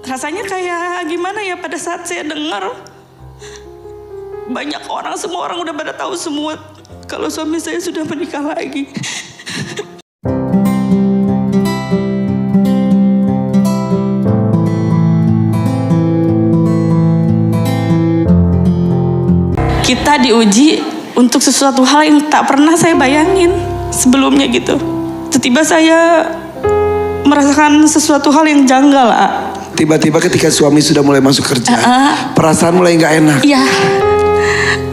Rasanya kayak gimana ya pada saat saya dengar banyak orang, semua orang udah pada tahu semua kalau suami saya sudah menikah lagi. Kita diuji untuk sesuatu hal yang tak pernah saya bayangin sebelumnya gitu. Tiba-tiba saya merasakan sesuatu hal yang janggal. Tiba-tiba ketika suami sudah mulai masuk kerja, perasaan mulai nggak enak. Iya.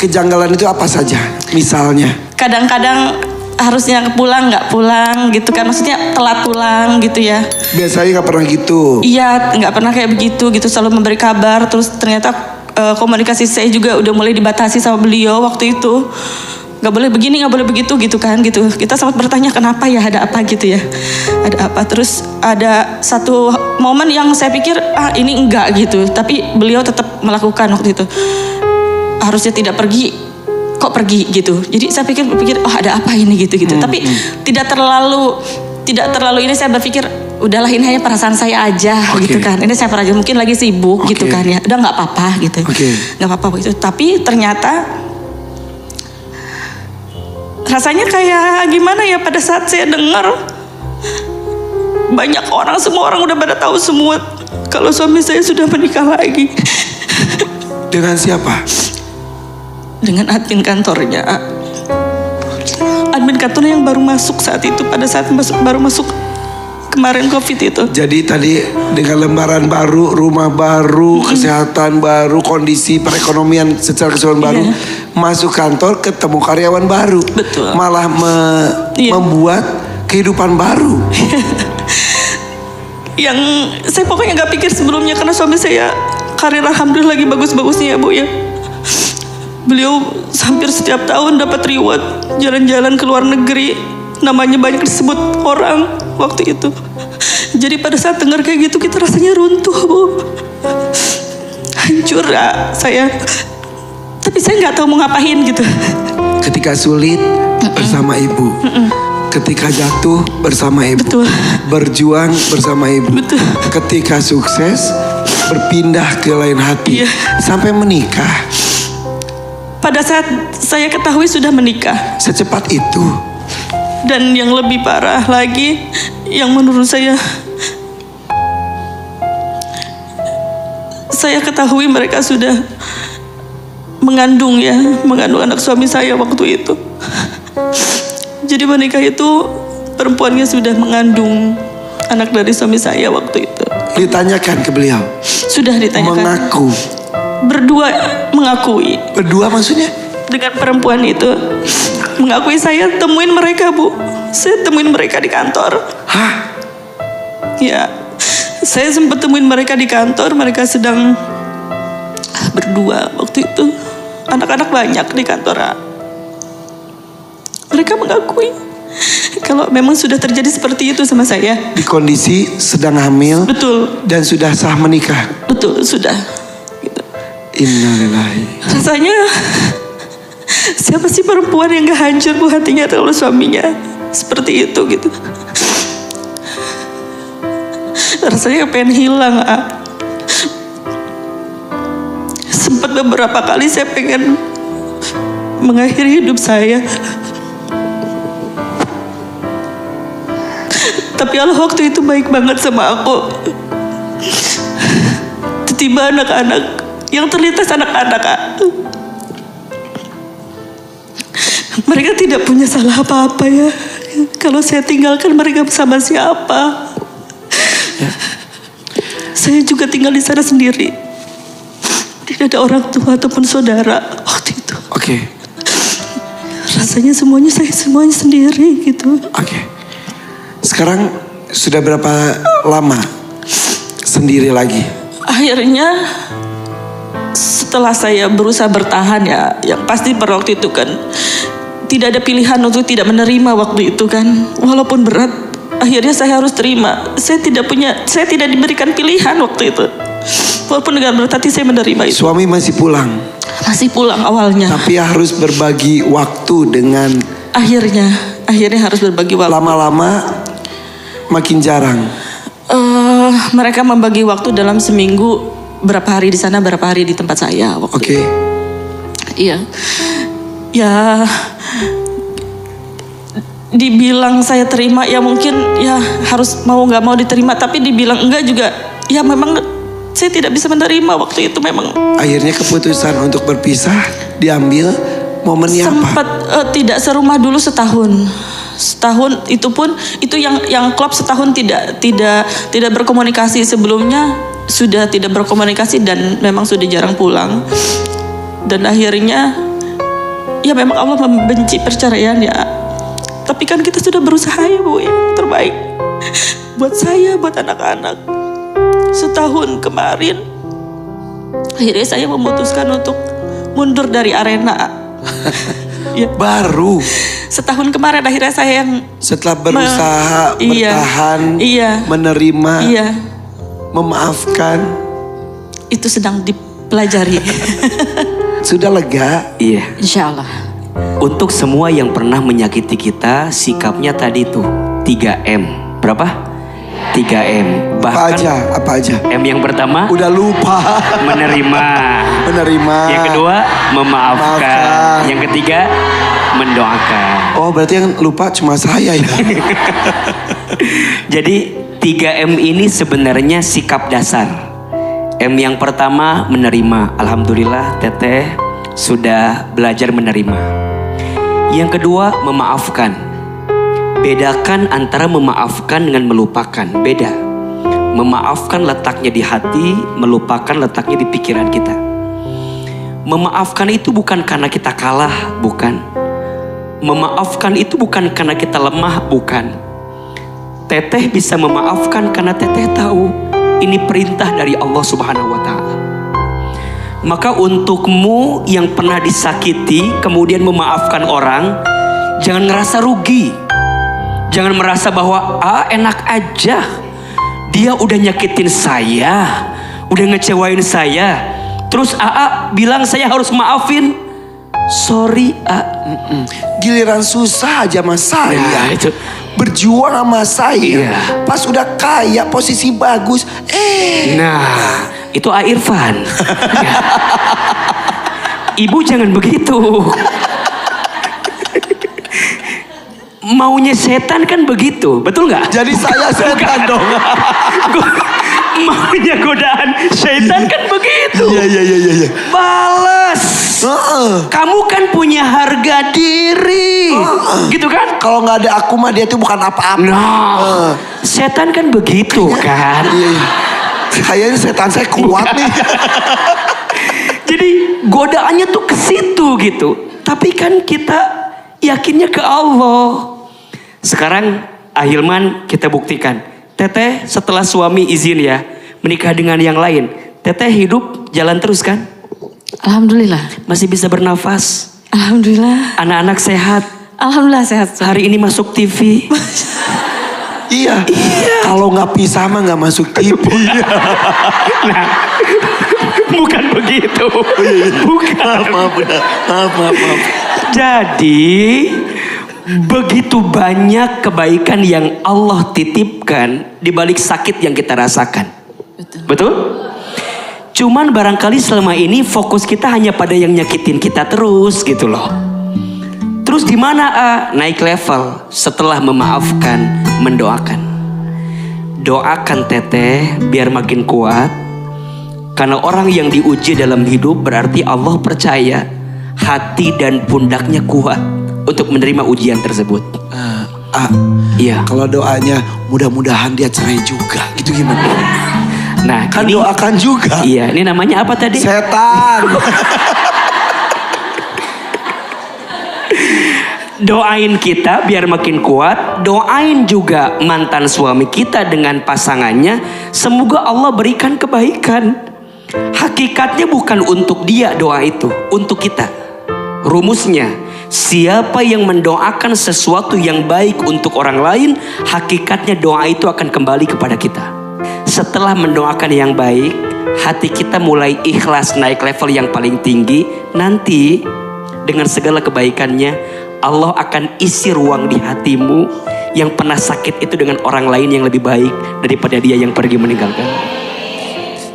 Kejanggalan itu apa saja? Misalnya? Kadang-kadang harusnya pulang nggak pulang gitu kan, maksudnya telat pulang gitu ya. Biasanya nggak pernah gitu. Iya, nggak pernah kayak begitu gitu, selalu memberi kabar. Terus ternyata komunikasi saya juga udah mulai dibatasi sama beliau waktu itu. Nggak boleh begini, nggak boleh begitu gitu kan gitu. Kita sempat bertanya kenapa ya, ada apa gitu ya, ada apa. Terus ada satu momen yang saya pikir ini enggak gitu, tapi beliau tetap melakukan waktu itu. Harusnya tidak pergi, kok pergi gitu. Jadi saya pikir oh ada apa ini gitu. Tapi tidak terlalu ini, saya berpikir udahlah ini hanya perasaan saya aja gitu kan. Ini saya perasaan mungkin lagi sibuk gitu kan ya. Udah nggak apa-apa gitu. Nggak apa-apa gitu. Tapi ternyata rasanya kayak gimana ya pada saat saya dengar banyak orang, semua orang udah pada tahu semua kalau suami saya sudah menikah lagi. Dengan siapa? Dengan admin kantornya. Admin kantornya yang baru masuk saat itu, pada saat baru masuk kemarin COVID itu. Jadi tadi dengan lembaran baru, rumah baru, kesehatan baru, kondisi perekonomian secara keseluruhan baru, masuk kantor ketemu karyawan baru. Betul. Malah membuat kehidupan baru. Yang saya pokoknya nggak pikir sebelumnya, karena suami saya karir alhamdulillah lagi bagus-bagusnya ya Bu ya. Beliau hampir setiap tahun dapat reward jalan-jalan ke luar negeri, namanya banyak disebut orang waktu itu. Jadi pada saat dengar kayak gitu kita rasanya runtuh Bu, hancur ya saya. Tapi saya nggak tahu mau ngapain gitu. Ketika sulit bersama ibu, ketika jatuh bersama ibu, betul. Berjuang bersama ibu, betul. Ketika sukses berpindah ke lain hati, sampai menikah. Pada saat saya ketahui sudah menikah. Secepat itu. Dan yang lebih parah lagi, yang menurut saya ketahui mereka sudah mengandung anak suami saya waktu itu. Jadi menikah itu perempuannya sudah mengandung anak dari suami saya waktu itu. Ditanyakan ke beliau? Sudah ditanyakan. Mengaku? Berdua mengakui. Berdua maksudnya? Dengan perempuan itu mengakui. Saya temuin mereka Bu, saya temuin mereka di kantor. Hah? Ya, saya sempat temuin mereka di kantor. Mereka sedang berdua waktu itu. Anak-anak banyak di kantor. Mereka mengakui kalau memang sudah terjadi seperti itu sama saya. Di kondisi sedang hamil. Betul. Dan sudah sah menikah. Betul, sudah gitu. Innalillahi. Rasanya siapa sih perempuan yang gak hancur Bu hatinya kalau suaminya seperti itu gitu. Rasanya pengen hilang. Sempat beberapa kali saya pengen mengakhiri hidup saya. Tapi Allah waktu itu baik banget sama aku. Tiba-tiba anak-anak yang terlintas, anak-anak mereka tidak punya salah apa-apa ya. Kalau saya tinggalkan mereka bersama siapa? Saya juga tinggal di sana sendiri. Tidak ada orang tua ataupun saudara waktu itu. Rasanya saya semuanya sendiri gitu. Sekarang sudah berapa lama sendiri lagi? Akhirnya setelah saya berusaha bertahan ya, yang pasti pada waktu itu kan tidak ada pilihan untuk tidak menerima waktu itu kan. Walaupun berat, akhirnya saya harus terima. Saya tidak diberikan pilihan waktu itu. Walaupun dengan berat hati saya menerima itu. Suami masih pulang? Masih pulang awalnya. Tapi harus berbagi waktu dengan... Akhirnya harus berbagi waktu. Lama-lama makin jarang. mereka membagi waktu dalam seminggu, berapa hari di sana, berapa hari di tempat saya waktu Oke. itu. Iya. Ya, dibilang saya terima ya mungkin ya harus mau nggak mau diterima, tapi dibilang enggak juga ya memang saya tidak bisa menerima waktu itu memang. Akhirnya keputusan untuk berpisah diambil momennya apa? Sempat tidak serumah dulu setahun itu pun itu yang klop setahun tidak berkomunikasi. Sebelumnya sudah tidak berkomunikasi dan memang sudah jarang pulang, dan akhirnya ya memang Allah membenci perceraian ya, tapi kan kita sudah berusaha ya Bu, yang terbaik buat saya, buat anak-anak. Setahun kemarin akhirnya saya memutuskan untuk mundur dari arena. Ya. Baru Setahun kemarin akhirnya saya yang setelah berusaha bertahan, menerima, memaafkan, itu sedang dipelajari. sudah lega. Iya. Insya Allah. Untuk semua yang pernah menyakiti kita, sikapnya tadi tuh 3M. Berapa? 3M. Bahkan Apa aja? M yang pertama Udah lupa. menerima. Yang kedua memaafkan. Maafkan. Yang ketiga mendoakan. Oh, berarti yang lupa cuma saya ya. Jadi 3M ini sebenarnya sikap dasar. M yang pertama menerima. Alhamdulillah Teteh sudah belajar menerima. Yang kedua memaafkan. Bedakan antara memaafkan dengan melupakan. Beda. Memaafkan letaknya di hati, melupakan letaknya di pikiran kita. Memaafkan itu bukan karena kita kalah, bukan. Memaafkan itu bukan karena kita lemah, bukan. Teteh bisa memaafkan karena Teteh tahu ini perintah dari Allah Subhanahu wa Ta'ala. Maka untukmu yang pernah disakiti kemudian memaafkan orang, jangan ngerasa rugi. Jangan merasa bahwa enak aja, dia udah nyakitin saya, udah ngecewain saya, terus bilang saya harus maafin. Sorry Giliran susah aja sama saya. Nah, itu. Berjuang sama saya. Iya. Pas udah kaya, posisi bagus. Nah, itu Irfan. Ya. Ibu jangan begitu. Maunya setan kan begitu, betul nggak? Jadi saya setan dong. Maunya godaan setan kan begitu. Iya. Balas. Kamu kan punya harga diri, gitu kan? Kalau nggak ada aku mah dia tuh bukan apa-apa. Nah, setan kan begitu kan? Iya. Kayaknya setan saya kuat nih. Jadi godaannya tuh ke situ gitu. Tapi kan kita yakinnya ke Allah. Sekarang Ahilman kita buktikan. Teteh setelah suami izin ya menikah dengan yang lain, Teteh hidup jalan terus kan? Alhamdulillah. Masih bisa bernafas. Alhamdulillah. Anak-anak sehat. Alhamdulillah sehat. Hari ini masuk TV. Iya. Kalau nggak pisah mah nggak masuk TV. Nah, bukan begitu. Bukan. Maaf. Jadi begitu banyak kebaikan yang Allah titipkan di balik sakit yang kita rasakan. Betul? Cuman barangkali selama ini fokus kita hanya pada yang nyakitin kita terus gitu loh. Terus di mana naik level setelah memaafkan, mendoakan. Doakan Teteh biar makin kuat. Karena orang yang diuji dalam hidup berarti Allah percaya hati dan pundaknya kuat untuk menerima ujian tersebut. Iya. Kalau doanya mudah-mudahan dia cerai juga, gitu gimana? Nah, Kan ini, doakan juga. iya, ini namanya apa tadi? Setan. Doain kita biar makin kuat. Doain juga mantan suami kita dengan pasangannya. Semoga Allah berikan kebaikan. Hakikatnya bukan untuk dia doa itu, untuk kita. Rumusnya, siapa yang mendoakan sesuatu yang baik untuk orang lain, hakikatnya doa itu akan kembali kepada kita. Setelah mendoakan yang baik, hati kita mulai ikhlas naik level yang paling tinggi. Nanti dengan segala kebaikannya, Allah akan isi ruang di hatimu yang pernah sakit itu dengan orang lain yang lebih baik daripada dia yang pergi meninggalkan.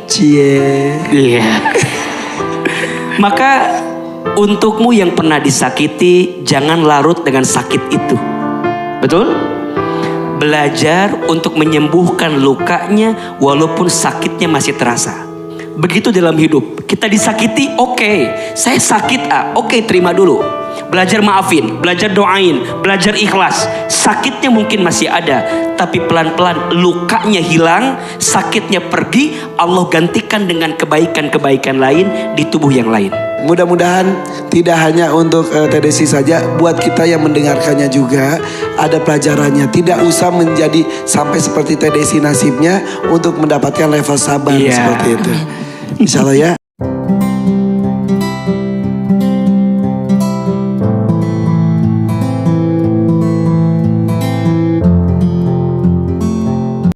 Cie. Iya. Maka untukmu yang pernah disakiti, jangan larut dengan sakit itu. Betul? Belajar untuk menyembuhkan lukanya walaupun sakitnya masih terasa. Begitu dalam hidup. Kita disakiti, oke. Saya sakit, oke, terima dulu. Belajar maafin, belajar doain, belajar ikhlas. Sakitnya mungkin masih ada, tapi pelan-pelan lukanya hilang, sakitnya pergi, Allah gantikan dengan kebaikan-kebaikan lain di tubuh yang lain. Mudah-mudahan tidak hanya untuk TDC saja, buat kita yang mendengarkannya juga ada pelajarannya. Tidak usah menjadi sampai seperti TDC nasibnya untuk mendapatkan level sabar seperti itu. Insya Allah ya,